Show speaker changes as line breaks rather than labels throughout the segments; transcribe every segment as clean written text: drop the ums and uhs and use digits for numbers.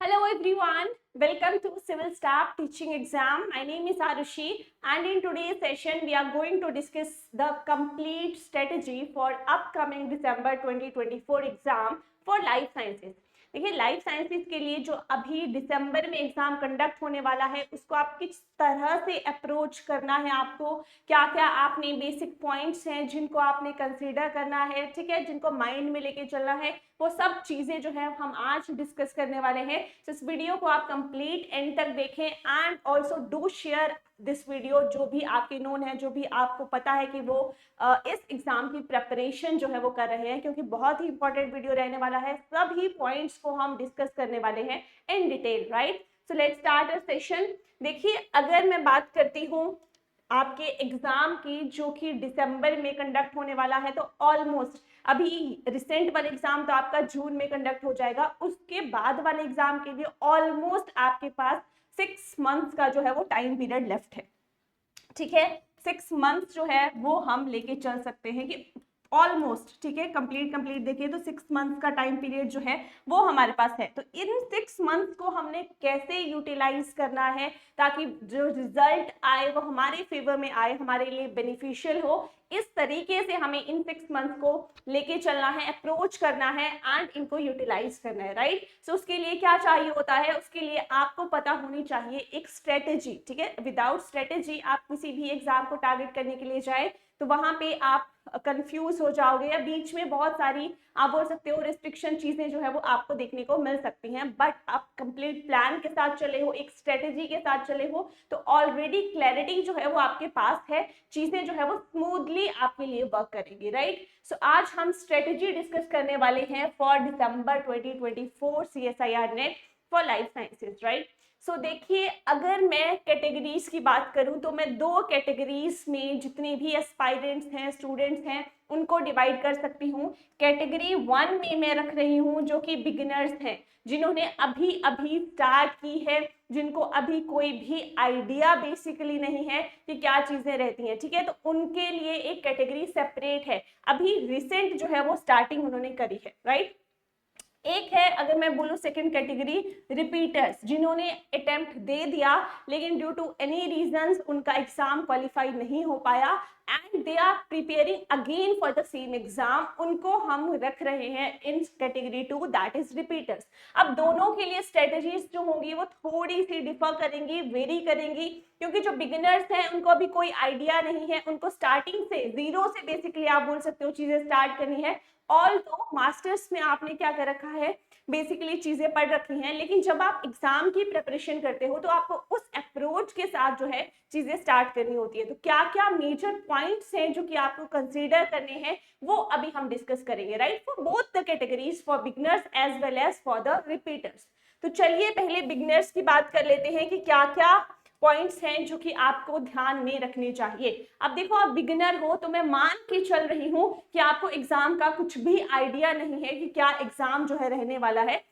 Hello everyone, welcome to Civil Staff Teaching Exam. My name is Arushi and in today's session we are going to discuss the complete strategy for upcoming December 2024 exam for Life Sciences. देखिए life sciences के लिए जो अभी दिसंबर में exam conduct होने वाला है उसको आप किस तरह से अप्रोच करना है, आपको क्या क्या आपने बेसिक पॉइंट्स हैं जिनको आपने कंसीडर करना है, ठीक है, जिनको माइंड में लेके चलना है, वो सब चीजें जो है हम आज डिस्कस करने वाले हैं। तो इस वीडियो को आप कंप्लीट एंड तक देखें and also do share this video जो भी आपके नोन है, जो भी आपको पता है कि वो इस एग्जाम की प्रेपरेशन जो है वो कर रहे हैं, क्योंकि बहुत ही इंपॉर्टेंट वीडियो रहने वाला है। सभी पॉइंट्स को हम डिस्कस करने वाले हैं in detail, right. So let's start our session. देखिए अगर मैं बात करती हूँ आपके एग्जाम की जो कि दिसंबर में कंडक्ट होने वाला है, तो ऑलमोस्ट अभी रिसेंट वाले एग्जाम तो आपका जून में कंडक्ट हो जाएगा, उसके बाद वाले एग्जाम के लिए ऑलमोस्ट आपके पास 6 मंथ्स का जो है वो टाइम पीरियड लेफ्ट है, ठीक है। 6 मंथ्स जो है वो हम लेके चल सकते हैं कि ऑलमोस्ट, ठीक है, कंप्लीट देखिए तो 6 मंथ्स का टाइम पीरियड जो है वो हमारे पास है। तो इन 6 मंथ्स को हमने कैसे यूटिलाइज करना है ताकि जो रिजल्ट आए वो हमारे फेवर में आए, हमारे लिए बेनिफिशियल हो, इस तरीके से हमें इन 6 मंथ्स को लेके चलना है, अप्रोच करना है एंड इनको यूटिलाइज करना है, राइट। सो उसके लिए क्या चाहिए होता है, उसके लिए आपको पता होनी चाहिए एक स्ट्रेटेजी, ठीक है। विदाउट स्ट्रेटेजी आप किसी भी एग्जाम को टारगेट करने के लिए जाए तो वहां पे आप कंफ्यूज हो जाओगे या बीच में बहुत सारी आप बोल सकते हो रिस्ट्रिक्शन चीजें जो है वो आपको देखने को मिल सकती हैं। बट आप कंप्लीट प्लान के साथ चले हो, एक स्ट्रेटेजी के साथ चले हो, तो ऑलरेडी क्लैरिटी जो है वो आपके पास है, चीजें जो है वो स्मूथली आपके लिए वर्क करेंगी, राइट। सो आज हम स्ट्रेटेजी डिस्कस करने वाले हैं for December 2024 CSIR NET for life sciences, right. So देखिए अगर मैं कैटेगरीज की बात करूं तो मैं 2 कैटेगरीज में जितने भी एस्पायरेंट्स हैं, स्टूडेंट्स हैं, उनको डिवाइड कर सकती हूँ। कैटेगरी 1 में मैं रख रही हूँ जो कि बिगिनर्स हैं, जिन्होंने अभी अभी स्टार्ट की है, जिनको अभी कोई भी आइडिया बेसिकली नहीं है कि क्या चीजें रहती हैं, ठीक है। तो उनके लिए एक कैटेगरी सेपरेट है, अभी रिसेंट जो है वो स्टार्टिंग उन्होंने करी है, राइट। एक है अगर मैं बोलूं सेकंड कैटेगरी रिपीटर्स, जिन्होंने अटेम्प्ट दे दिया लेकिन ड्यू टू एनी रीजंस उनका एग्जाम क्वालिफाई नहीं हो पाया and they are preparing again for the same exam, उनको हम रख रहे हैं in category 2, that is repeaters. अब दोनों के लिए स्ट्रेटेजीज जो होंगी वो थोड़ी सी डिफर करेंगी, वेरी करेंगी, क्योंकि जो बिगिनर्स हैं उनको अभी कोई आइडिया नहीं है, उनको स्टार्टिंग से जीरो से बेसिकली आप बोल सकते हो चीजें स्टार्ट करनी है। ऑल तो मास्टर्स में आपने क्या कर रखा है, बेसिकली चीजें पढ़ रखी हैं, लेकिन जब आप एग्जाम की प्रिपरेशन करते हो तो आपको उस अप्रोच के साथ जो है चीजें स्टार्ट करनी होती है। तो क्या क्या मेजर पॉइंट्स हैं जो कि आपको कंसीडर करने हैं वो अभी हम डिस्कस करेंगे, right, for both the categories, for beginners as well as for the repeaters. तो चलिए पहले बिगिनर्स की बात कर लेते हैं कि क्या क्या पॉइंट्स हैं जो कि आपको ध्यान में रखने चाहिए। अब देखो आप बिगिनर हो तो मैं मान के चल रही हूं कि आपको एग्जाम का कुछ भी आइडिया नहीं है कि क्या एग्जाम जो है रहने वाला है।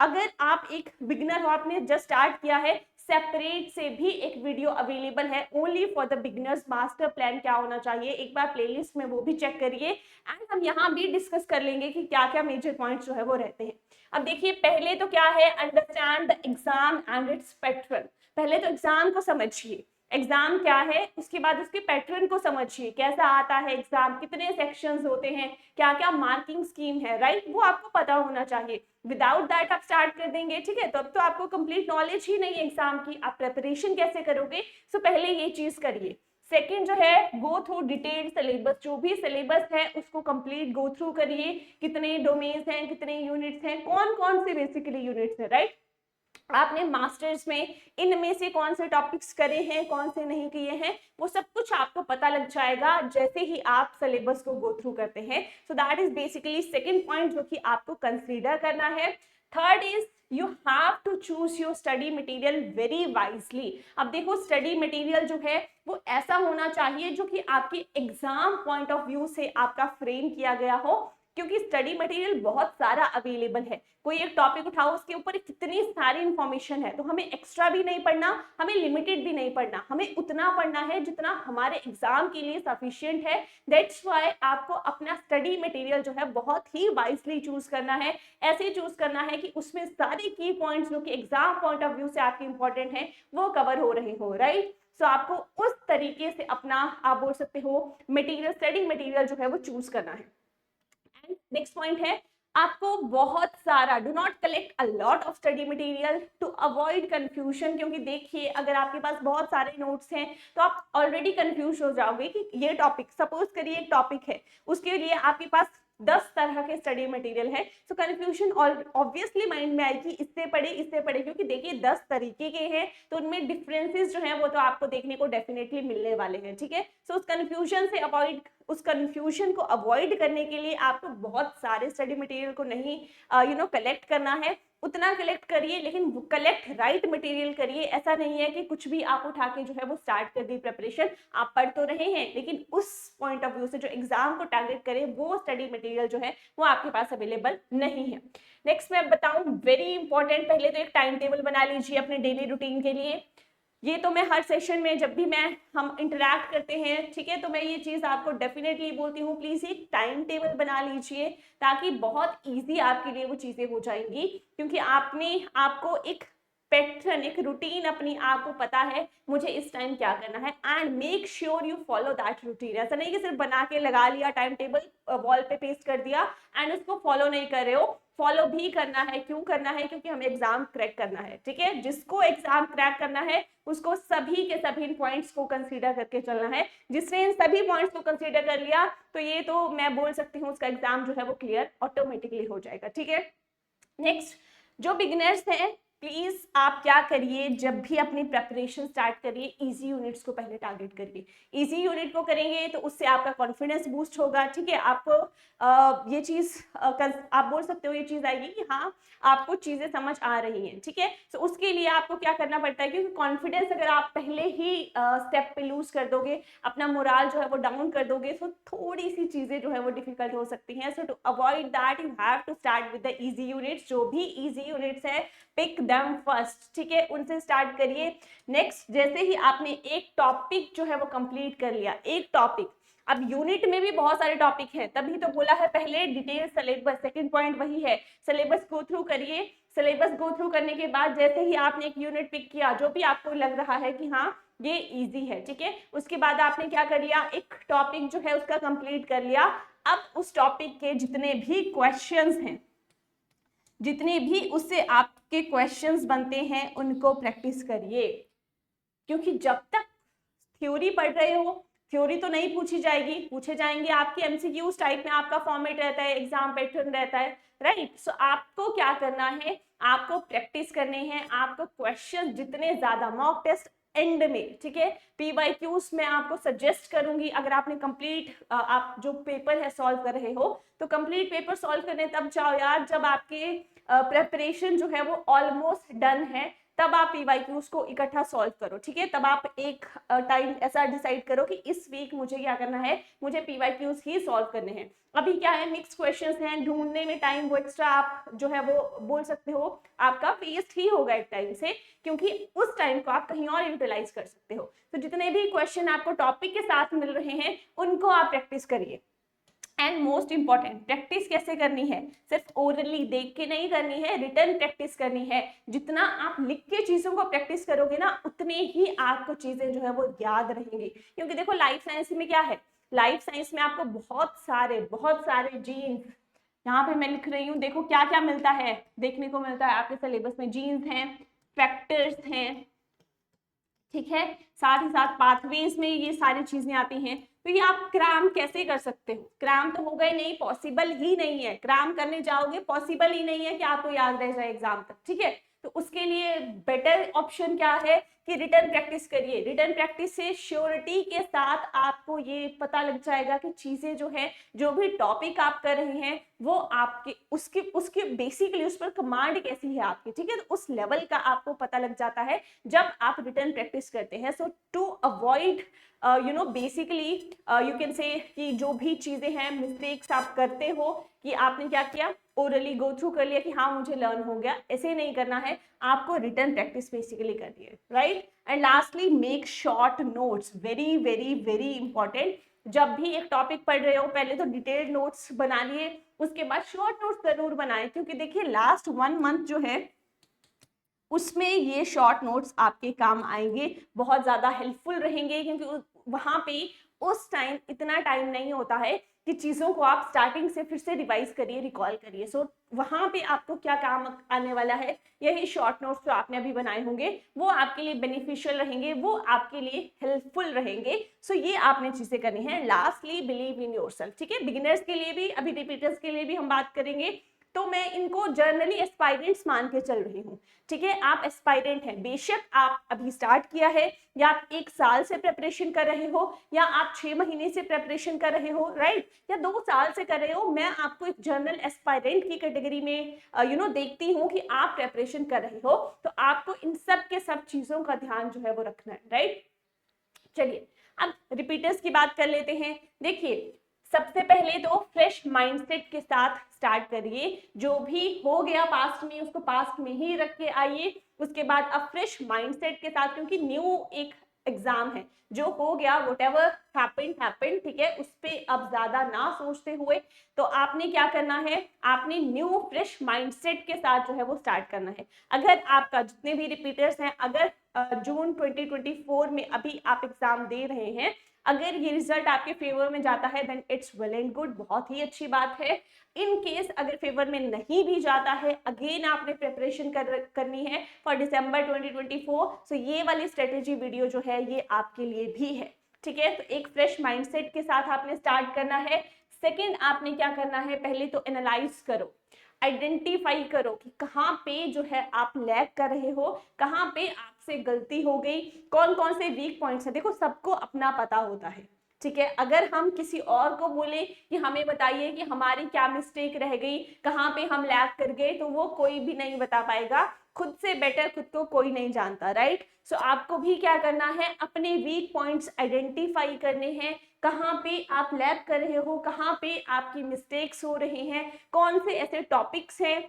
अगर आप एक बिगिनर हो, आपने जस्ट स्टार्ट किया है, सेपरेट से भी एक वीडियो अवेलेबल है only for the beginners, master plan क्या होना चाहिए, एक बार प्लेलिस्ट में वो भी चेक करिए एंड हम यहाँ भी डिस्कस कर लेंगे कि क्या क्या मेजर पॉइंट्स जो है वो रहते हैं। अब देखिए पहले तो क्या है, understand the exam and it's pattern. पहले तो एग्जाम को समझिए, एग्जाम क्या है, उसके बाद उसके पैटर्न को समझिए, कैसा आता है एग्जाम, कितने सेक्शंस होते हैं, क्या क्या मार्किंग स्कीम है, राइट, वो आपको पता होना चाहिए। विदाउट दैट आप स्टार्ट कर देंगे, ठीक है, तो अब तो आपको कंप्लीट नॉलेज ही नहीं है एग्जाम की, आप प्रिपरेशन कैसे करोगे। सो पहले ये चीज करिए। सेकेंड जो है, गो थ्रू डिटेल्ड सिलेबस, जो भी सिलेबस है उसको कंप्लीट गो थ्रू करिए, कितने डोमेन्स हैं, कितने यूनिट्स हैं, कौन कौन से बेसिकली यूनिट्स हैं, राइट। आपने मास्टर्स में इनमें से कौन से टॉपिक्स करे हैं, कौन से नहीं किए हैं, वो सब कुछ आपको पता लग जाएगा जैसे ही आप सिलेबस को गो थ्रू करते हैं। So that is basically second point जो कि आपको कंसीडर करना है। Third is you have to choose your study material very wisely. अब देखो स्टडी मटेरियल जो है वो ऐसा होना चाहिए जो कि आपके एग्जाम पॉइंट ऑफ व्यू से आपका फ्रेम किया गया हो, क्योंकि स्टडी मटेरियल बहुत सारा अवेलेबल है। कोई एक टॉपिक उठाओ, उसके ऊपर कितनी सारी इंफॉर्मेशन है, तो हमें एक्स्ट्रा भी नहीं पढ़ना, हमें लिमिटेड भी नहीं पढ़ना, हमें उतना पढ़ना है जितना हमारे एग्जाम के लिए सफिशिएंट है। दैट्स व्हाई आपको अपना स्टडी मटेरियल जो है बहुत ही वाइजली चूज करना है। ऐसे चूज करना है कि उसमें सारे की पॉइंट्स जो कि एग्जाम पॉइंट ऑफ व्यू से आपके इंपॉर्टेंट है वो कवर हो रहे हो, राइट। सो आपको उस तरीके से अपना, आप बोल सकते हो, मटेरियल, स्टडी मटेरियल जो है वो चूज करना है। एंड नेक्स्ट पॉइंट है, आपको बहुत सारा, do not collect a lot of study material to avoid confusion. क्योंकि देखिए, अगर आपके पास बहुत सारे नोट्स हैं तो आप ऑलरेडी कंफ्यूज हो जाओगे कि ये टॉपिक, सपोज करिए एक टॉपिक है, उसके लिए आपके पास 10 तरह के स्टडी मटेरियल है, तो कंफ्यूजन ऑब्वियसली माइंड में आएगी, इससे पढ़े, क्योंकि देखिए 10 तरीके के हैं तो उनमें डिफरेंसेस जो है वो तो आपको देखने को डेफिनेटली मिलने वाले हैं, ठीक है। सो उस कंफ्यूजन को अवॉइड करने के लिए आपको बहुत सारे स्टडी मटेरियल को नहीं कलेक्ट करना है, उतना कलेक्ट करिए, लेकिन कलेक्ट राइट मटेरियल करिए। ऐसा नहीं है कि कुछ भी आप उठा के जो है वो स्टार्ट कर दी प्रिपरेशन, आप पढ़ तो रहे हैं लेकिन उस पॉइंट ऑफ व्यू से जो एग्जाम को टारगेट करे वो स्टडी मटेरियल जो है वो आपके पास अवेलेबल नहीं है। नेक्स्ट मैं बताऊं, वेरी इंपॉर्टेंट, पहले तो एक टाइम टेबल बना लीजिए अपने डेली रूटीन के लिए। ये तो मैं हर सेशन में जब भी हम इंटरैक्ट करते हैं, ठीक है, तो मैं ये चीज आपको डेफिनेटली बोलती हूँ, प्लीज एक टाइम टेबल बना लीजिए ताकि बहुत इजी आपके लिए वो चीजें हो जाएंगी। क्योंकि आपको एक पैटर्न, एक रूटीन अपनी आपको पता है मुझे इस टाइम क्या करना है, and make sure you follow that routine. ऐसा नहीं कि सिर्फ बना के लगा लिया टाइम टेबल, वॉल पे पेस्ट कर दिया एंड उसको फॉलो नहीं कर रहे हो। फॉलो भी करना है, क्यों करना है, क्योंकि हमें एग्जाम क्रैक करना है, ठीक है। जिसको एग्जाम क्रैक करना है उसको सभी के सभी पॉइंट्स को कंसीडर करके चलना है। जिसने इन सभी पॉइंट्स को कंसीडर कर लिया तो ये तो मैं बोल सकती हूँ उसका एग्जाम जो है वो क्लियर ऑटोमेटिकली हो जाएगा, ठीक है। नेक्स्ट, जो बिगिनर्स हैं, प्लीज आप क्या करिए, जब भी अपनी प्रेपरेशन स्टार्ट करिए, इजी यूनिट्स को पहले टारगेट करिए। इजी यूनिट को करेंगे तो उससे आपका कॉन्फिडेंस बूस्ट होगा, ठीक है। आपको ये चीज आप बोल सकते हो, ये चीज आएगी कि हाँ आपको चीजें समझ आ रही हैं, ठीक है। तो उसके लिए आपको क्या करना पड़ता है, क्योंकि कॉन्फिडेंस अगर आप पहले ही स्टेप पे लूज कर दोगे, अपना मोराल जो है वो डाउन कर दोगे, तो थोड़ी सी चीजें जो है वो डिफिकल्ट हो सकती हैं। So to avoid that you have to start with the easy units. जो भी इजी यूनिट्स है पिक देम फर्स्ट, ठीक है, उनसे स्टार्ट करिए। नेक्स्ट, जैसे ही आपने एक टॉपिक जो है वो कंप्लीट कर लिया, एक टॉपिक, अब यूनिट में भी बहुत सारे टॉपिक हैं, तभी तो बोला है पहले डिटेल सिलेबस, सेकंड पॉइंट वही है, सिलेबस गो थ्रू करिए। सिलेबस गो थ्रू करने के बाद जैसे ही आपने एक यूनिट पिक किया जो भी आपको लग रहा है कि हाँ ये इजी है, ठीक है, उसके बाद आपने क्या कर लिया, एक टॉपिक जो है उसका कंप्लीट कर लिया। अब उस टॉपिक के जितने भी क्वेश्चंस हैं, जितने भी उससे आपके क्वेश्चंस बनते हैं उनको प्रैक्टिस करिए। क्योंकि जब तक थ्योरी पढ़ रहे हो, थ्योरी तो नहीं पूछी जाएगी, पूछे जाएंगे आपके एमसीक्यूज टाइप में, आपका फॉर्मेट रहता है, एग्जाम पैटर्न रहता है, राइट। सो आपको क्या करना है, आपको प्रैक्टिस करने हैं, आपको क्वेश्चन जितने ज्यादा, मॉक टेस्ट एंड में, ठीक है, पीवाईक्यूज में आपको सजेस्ट करूंगी, अगर आपने कंप्लीट आप जो पेपर है सॉल्व कर रहे हो तो कंप्लीट पेपर सॉल्व करने तब जाओ यार जब आपके प्रेपरेशन जो है वो ऑलमोस्ट डन है, तब आप पीवाईक्यूज को इकट्ठा सॉल्व करो, ठीक है। तब आप एक टाइम ऐसा डिसाइड करो कि इस वीक मुझे क्या करना है, मुझे पीवाईक्यूज ही सॉल्व करने हैं। अभी क्या है, मिक्स क्वेश्चंस हैं, ढूंढने में टाइम वो एक्स्ट्रा आप जो है वो बोल सकते हो आपका वेस्ट ही होगा एक टाइम से, क्योंकि उस टाइम को आप कहीं और यूटिलाइज कर सकते हो। तो जितने भी क्वेश्चन आपको टॉपिक के साथ मिल रहे हैं उनको आप प्रैक्टिस करिए। एंड मोस्ट इंपॉर्टेंट, प्रैक्टिस कैसे करनी है, सिर्फ ओरली देख के नहीं करनी है, रिटर्न प्रैक्टिस करनी है। जितना आप लिख के चीजों को प्रैक्टिस करोगे ना, उतने ही आपको चीजें जो है वो याद रहेंगी। क्योंकि देखो लाइफ साइंस में क्या है, लाइफ साइंस में आपको बहुत सारे जीन्स, यहाँ पे मैं लिख रही हूँ, देखो क्या क्या मिलता है, देखने को मिलता है आपके सिलेबस में, जीन्स हैं, फैक्टर्स हैं, ठीक है, साथ ही साथ पाथवेज में ये सारी चीजें आती हैं। तो ये आप क्रैम कैसे कर सकते हो, क्रैम तो होगा ही नहीं, पॉसिबल ही नहीं है, क्रैम करने जाओगे पॉसिबल ही नहीं है कि आपको याद रह जाए एग्जाम तक, ठीक है। तो उसके लिए बेटर ऑप्शन क्या है कि रिटर्न प्रैक्टिस करिए। रिटर्न प्रैक्टिस से श्योरिटी के साथ आपको ये पता लग जाएगा कि चीजें जो है, जो भी टॉपिक आप कर रहे हैं वो आपके उसके उसके बेसिकली उस पर कमांड कैसी है आपकी, ठीक है। तो उस लेवल का आपको पता लग जाता है जब आप रिटर्न प्रैक्टिस करते हैं। So to avoid basically you can say कि जो भी चीजें हैं, मिस्टेक्स आप करते हो कि आपने क्या किया, ओरली गो थ्रू कर लिया कि हाँ मुझे लर्न हो गया, ऐसे नहीं करना है, आपको रिटर्न प्रैक्टिस बेसिकली करनी है, right. And lastly make short notes, very very very important. जब भी एक टॉपिक पढ़ रहे हो पहले तो डिटेल्ड नोट्स बना लिए, उसके बाद शॉर्ट नोट्स जरूर बनाए, क्योंकि देखिए लास्ट 1 मंथ जो है उसमें ये शॉर्ट नोट्स आपके काम आएंगे, बहुत ज्यादा हेल्पफुल रहेंगे, क्योंकि वहां पे उस टाइम इतना टाइम नहीं होता है कि चीजों को आप स्टार्टिंग से फिर से रिवाइज करिए, रिकॉल करिए। सो वहां पे आपको क्या काम आने वाला है, यही शॉर्ट नोट्स जो आपने अभी बनाए होंगे वो आपके लिए बेनिफिशियल रहेंगे, वो आपके लिए हेल्पफुल रहेंगे। सो ये आपने चीजें करनी है। लास्टली बिलीव इन योरसेल्फ, ठीक है। बिगिनर्स के लिए भी, अभी रिपीटर्स के लिए भी हम बात करेंगे, तो मैं इनको जर्नली एस्पायरेंट्स मान के चल रही हूँ, ठीक है। आप एस्पायरेंट हैं, बेशक आप अभी स्टार्ट किया है, या आप 1 साल से प्रेपरेशन कर रहे हो, या आप 6 महीने से प्रेपरेशन कर रहे हो, राइट, या 2 साल से कर रहे हो, मैं आपको एक जर्नल एस्पायरेंट की कैटेगरी में देखती हूँ कि आप प्रेपरेशन कर रहे हो, तो आपको इन सब के सब चीजों का ध्यान जो है वो रखना है, राइट। चलिए अब रिपीटर्स की बात कर लेते हैं। देखिए सबसे पहले तो फ्रेश माइंडसेट के साथ स्टार्ट करिए, जो भी हो गया पास्ट में उसको पास्ट में ही रख के आइए। उसके बाद अब फ्रेश माइंडसेट के साथ, क्योंकि न्यू एक एग्जाम है, जो हो गया व्हाटएवर हैपेंड, ठीक है, उस पे अब ज्यादा ना सोचते हुए तो आपने क्या करना है, आपने न्यू फ्रेश माइंडसेट के साथ जो है वो स्टार्ट करना है। अगर आपका जितने भी रिपीटर्स हैं, अगर जून 2024 में अभी आप एग्जाम दे रहे हैं, अगर ये रिजल्ट आपके फेवर में जाता है then it's well and good, बहुत ही अच्छी बात है। इन केस अगर फेवर में नहीं भी जाता है, अगेन आपने प्रिपरेशन करनी है फॉर दिसंबर 2024। सो ये वाली स्ट्रेटेजी वीडियो जो है ये आपके लिए भी है, ठीक है। तो एक फ्रेश माइंडसेट के साथ आपने स्टार्ट करना है। सेकेंड आपने क्या करना है, पहले तो एनालाइज करो, आइडेंटिफाई करो कि कहाँ पे जो है आप लैग कर रहे हो, कहाँ पे आपसे गलती हो गई, कौन कौन से वीक पॉइंट्स है। देखो सबको अपना पता होता है, ठीक है। अगर हम किसी और को बोले कि हमें बताइए कि हमारी क्या मिस्टेक रह गई, कहाँ पे हम लैग कर गए, तो वो कोई भी नहीं बता पाएगा। खुद से बेटर खुद को कोई नहीं जानता, राइट। सो आपको भी क्या करना है, अपने वीक पॉइंट्स आइडेंटिफाई करने हैं, कहाँ पे आप लैग कर रहे हो, कहाँ पे आपकी मिस्टेक्स हो रही हैं, कौन से ऐसे टॉपिक्स हैं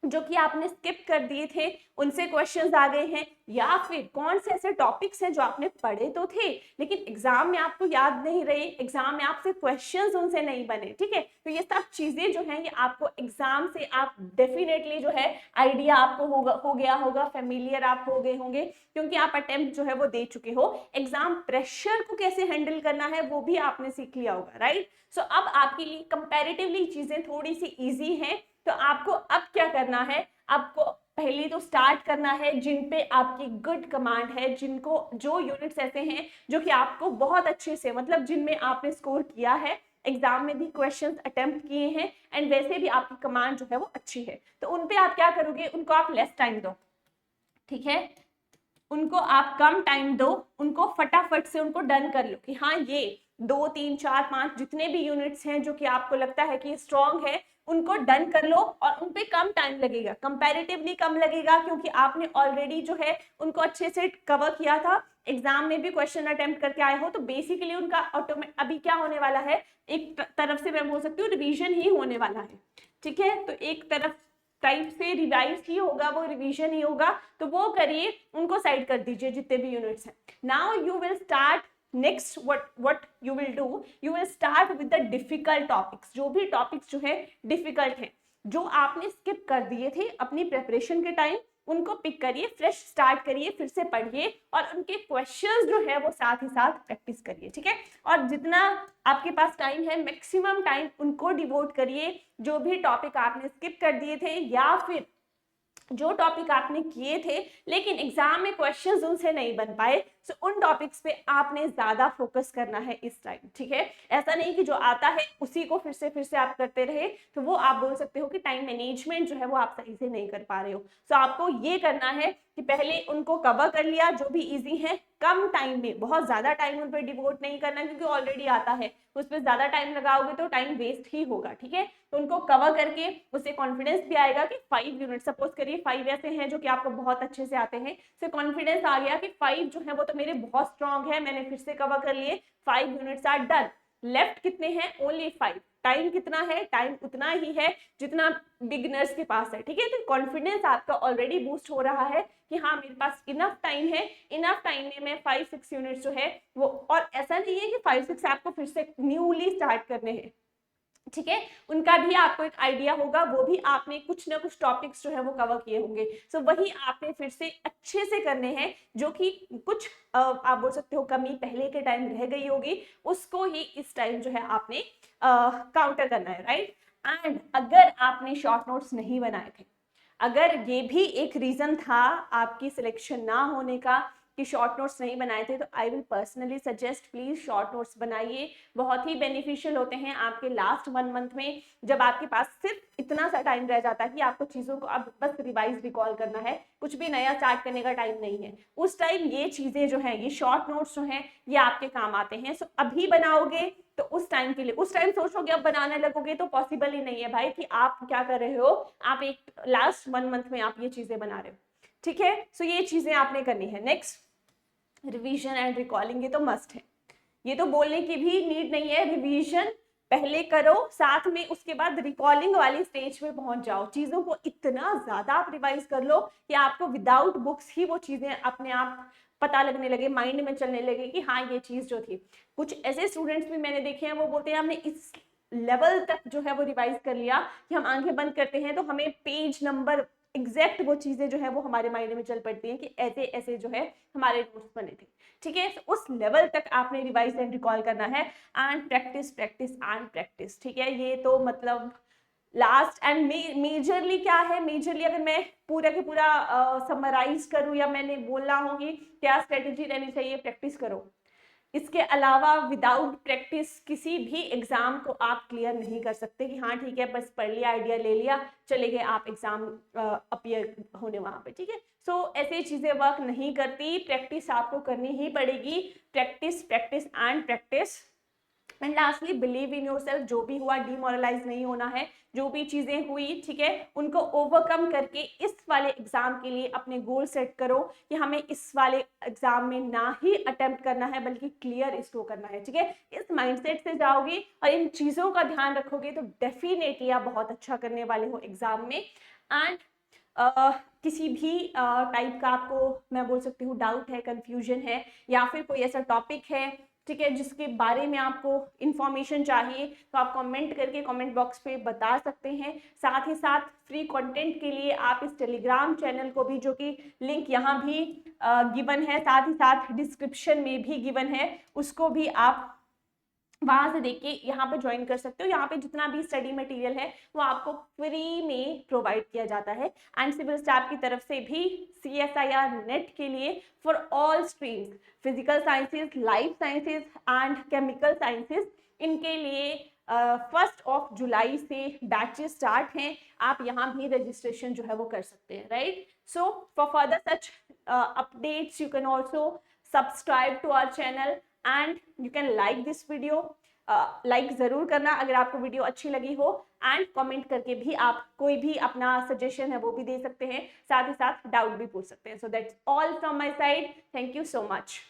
जो कि आपने स्किप कर दिए थे, उनसे क्वेश्चंस आ गए हैं, या फिर कौन से ऐसे टॉपिक्स हैं जो आपने पढ़े तो थे लेकिन एग्जाम में आपको याद नहीं रहे, एग्जाम में आपसे क्वेश्चंस उनसे नहीं बने, ठीक है। तो ये सब चीजें जो हैं ये आपको एग्जाम से आप डेफिनेटली जो है आइडिया आपको हो गया होगा, फेमिलियर आप हो गए होंगे, क्योंकि आप अटेम्प्ट जो है वो दे चुके हो। एग्जाम प्रेशर को कैसे हैंडल करना है वो भी आपने सीख लिया होगा, राइट। सो अब आपके लिए कंपैरेटिवली चीजें थोड़ी सी इजी हैं। तो आपको अब क्या करना है, आपको पहले तो स्टार्ट करना है जिन पे आपकी गुड कमांड है, जिनको जो यूनिट्स ऐसे हैं जो कि आपको बहुत अच्छे से, मतलब जिनमें आपने स्कोर किया है, एग्जाम में भी क्वेश्चंस अटेम्प्ट किए हैं, एंड वैसे भी आपकी कमांड जो है वो अच्छी है, तो उन पे आप क्या करोगे, उनको आप लेस टाइम दो, ठीक है। उनको आप कम टाइम दो, उनको फटाफट से उनको डन कर लो कि हाँ ये 2 3 4 5 जितने भी यूनिट्स हैं जो कि आपको लगता है कि स्ट्रॉन्ग है, उनको डन कर लो, और उन पे कम टाइम लगेगा, कंपैरेटिवली कम लगेगा, क्योंकि आपने ऑलरेडी जो है उनको अच्छे से कवर किया था, एग्जाम में भी क्वेश्चन अटेम्प्ट करके आए हो, तो बेसिकली उनका ऑटोमेटिक अभी क्या होने वाला है, एक तरफ से मैं बोल सकती हूँ रिवीजन ही होने वाला है, ठीक है। तो एक तरफ टाइप से रिवाइज ही होगा, वो रिवीजन ही होगा, तो वो करिए, उनको साइड कर दीजिए जितने भी यूनिट्स हैं। Now you will start next, what you will do, you will start with the difficult topics, जो भी टॉपिक्स जो है डिफिकल्ट है, जो आपने स्किप कर दिए थे अपनी प्रेपरेशन के टाइम, उनको पिक करिए, फ्रेश स्टार्ट करिए, फिर से पढ़िए, और उनके क्वेश्चंस जो है वो साथ ही साथ प्रैक्टिस करिए, ठीक है। और जितना आपके पास टाइम है मैक्सिमम टाइम उनको डिवोट करिए, जो भी टॉपिक आपने स्किप कर दिए थे, या फिर जो टॉपिक आपने किए थे लेकिन एग्जाम में क्वेश्चंस उनसे नहीं बन पाए, सो उन टॉपिक्स पे आपने ज्यादा फोकस करना है इस टाइम, ठीक है। ऐसा नहीं कि जो आता है उसी को फिर से आप करते रहे, तो वो आप बोल सकते हो कि टाइम मैनेजमेंट जो है वो आप सही से नहीं कर पा रहे हो। सो आपको ये करना है कि पहले उनको कवर कर लिया जो भी इजी है, कम टाइम में, बहुत ज्यादा टाइम उन पर डिवोट नहीं करना क्योंकि ऑलरेडी आता है, उस पर ज्यादा टाइम लगाओगे तो टाइम वेस्ट ही होगा, ठीक है। तो उनको कवर करके उससे कॉन्फिडेंस भी आएगा कि 5 यूनिट, सपोज करिए 5 ऐसे हैं जो कि आपको बहुत अच्छे से आते हैं, तो कॉन्फिडेंस आ गया कि 5 जो है वो तो मेरे बहुत स्ट्रांग है, मैंने फिर से कवर कर लिए, 5 यूनिट्स आर डन। लेफ्ट कितने हैं? ओनली 5। टाइम कितना है? टाइम उतना ही है जितना बिगिनर्स के पास है, ठीक है। तो कॉन्फिडेंस आपका ऑलरेडी बूस्ट हो रहा है कि हाँ मेरे पास इनफ टाइम है, इनफ टाइम में मैं 5-6 यूनिट्स जो है वो, और ऐसा नहीं है कि 5-6 आपको फिर से न्यूली स्टार्ट करने हैं, ठीक है। उनका भी आपको एक आइडिया होगा, वो भी आपने कुछ ना कुछ टॉपिक्स जो है वो कवर किए होंगे, सो वही आपने फिर से अच्छे से करने हैं, जो कि कुछ आप बोल सकते हो कमी पहले के टाइम रह गई होगी, उसको ही इस टाइम जो है आपने काउंटर करना है, राइट। एंड अगर आपने शॉर्ट नोट्स नहीं बनाए थे, अगर ये भी एक रीजन था आपकी सिलेक्शन ना होने का कि शॉर्ट नोट्स नहीं बनाए थे, तो I will personally suggest please short notes बनाइए, बहुत ही बेनिफिशियल होते हैं आपके लास्ट 1 मंथ में, जब आपके पास सिर्फ इतना सा टाइम रह जाता है कि आपको चीजों को अब बस रिवाइज रिकॉल करना है, कुछ भी नया स्टार्ट करने का टाइम नहीं है, उस टाइम ये चीजें जो है, ये शॉर्ट नोट्स जो है ये आपके काम आते हैं। सो अभी बनाओगे तो उस टाइम के लिए, उस टाइम सोचोगे अब बनाने लगोगे तो पॉसिबल ही नहीं है भाई कि आप क्या कर रहे हो, आप एक लास्ट 1 मंथ में आप ये चीजें बना रहे हो, ठीक है। सो ये चीजें आपने करनी है। नेक्स्ट, रिवीजन एंड रिकॉलिंग, ये तो मस्ट है, ये तो बोलने की भी नीड नहीं है, रिवीजन पहले करो, साथ में उसके बाद रिकॉलिंग वाली स्टेज पे पहुंच जाओ, चीजों को इतना ज्यादा आप रिवाइज कर लो कि आपको विदाउट बुक्स ही वो चीजें अपने आप पता लगने लगे, माइंड में चलने लगे कि हाँ ये चीज जो थी। कुछ ऐसे स्टूडेंट्स भी मैंने देखे हैं, वो बोलते हैं हमने इस लेवल तक जो है वो रिवाइज कर लिया कि हम आंखें बंद करते हैं तो हमें पेज नंबर एग्जैक्ट वो चीजें जो है वो हमारे माइंड में चल पड़ती हैं कि ऐसे ऐसे जो है हमारे नोट्स बने थे, ठीक है। तो उस लेवल तक आपने रिवाइज एंड रिकॉल करना है, and practice practice and practice, ठीक है। ये तो मतलब लास्ट एंड मेजरली क्या है, मेजरली अगर मैं पूरा के पूरा समराइज करूं या मैंने बोलना होगी क्या स्ट्रेटेजी रहनी चाहिए, प्रैक्टिस करो। इसके अलावा विदाउट प्रैक्टिस किसी भी एग्जाम को आप क्लियर नहीं कर सकते कि हाँ ठीक है बस पढ़ लिया, आइडिया ले लिया, चले गए आप एग्जाम अपीयर होने वहां पे, ठीक है। सो ऐसी चीजें वर्क नहीं करती, प्रैक्टिस आपको करनी ही पड़ेगी, practice practice and practice. And lastly believe in yourself, जो भी हुआ डिमोरलाइज नहीं होना है, जो भी चीजें हुई, ठीक है, उनको ओवरकम करके इस वाले एग्जाम के लिए अपने गोल सेट करो कि हमें इस वाले एग्जाम में ना ही अटेम्प्ट करना है बल्कि क्लियर इसको करना है, ठीक है। इस माइंडसेट से जाओगे और इन चीजों का ध्यान रखोगे तो डेफिनेटली आप बहुत अच्छा करने वाले हो एग्जाम में। एंड किसी भी टाइप का आपको मैं बोल सकती हूँ डाउट है, कंफ्यूजन है, या फिर कोई ऐसा टॉपिक है, ठीक है, जिसके बारे में आपको इंफॉर्मेशन चाहिए, तो आप कमेंट करके कमेंट बॉक्स पे बता सकते हैं। साथ ही साथ फ्री कंटेंट के लिए आप इस टेलीग्राम चैनल को भी, जो कि लिंक यहाँ भी गिवन है, साथ ही साथ डिस्क्रिप्शन में भी गिवन है, उसको भी आप वहां से देख के यहाँ पे ज्वाइन कर सकते हो। यहाँ पे जितना भी स्टडी मटेरियल है वो आपको फ्री में प्रोवाइड किया जाता है, एंड सिविल स्टाफ की तरफ से भी CSIR नेट के लिए for all streams, physical sciences, life sciences and chemical sciences, इनके लिए 1 जुलाई से बैचेस स्टार्ट हैं, आप यहाँ भी रजिस्ट्रेशन जो है वो कर सकते हैं, right. So for further such updates you can also subscribe to our channel and you can like this video, like जरूर करना अगर आपको वीडियो अच्छी लगी हो, एंड कमेंट करके भी आप कोई भी अपना सजेशन है वो भी दे सकते हैं, साथ ही साथ डाउट भी पूछ सकते हैं। So that's all from my side, thank you so much.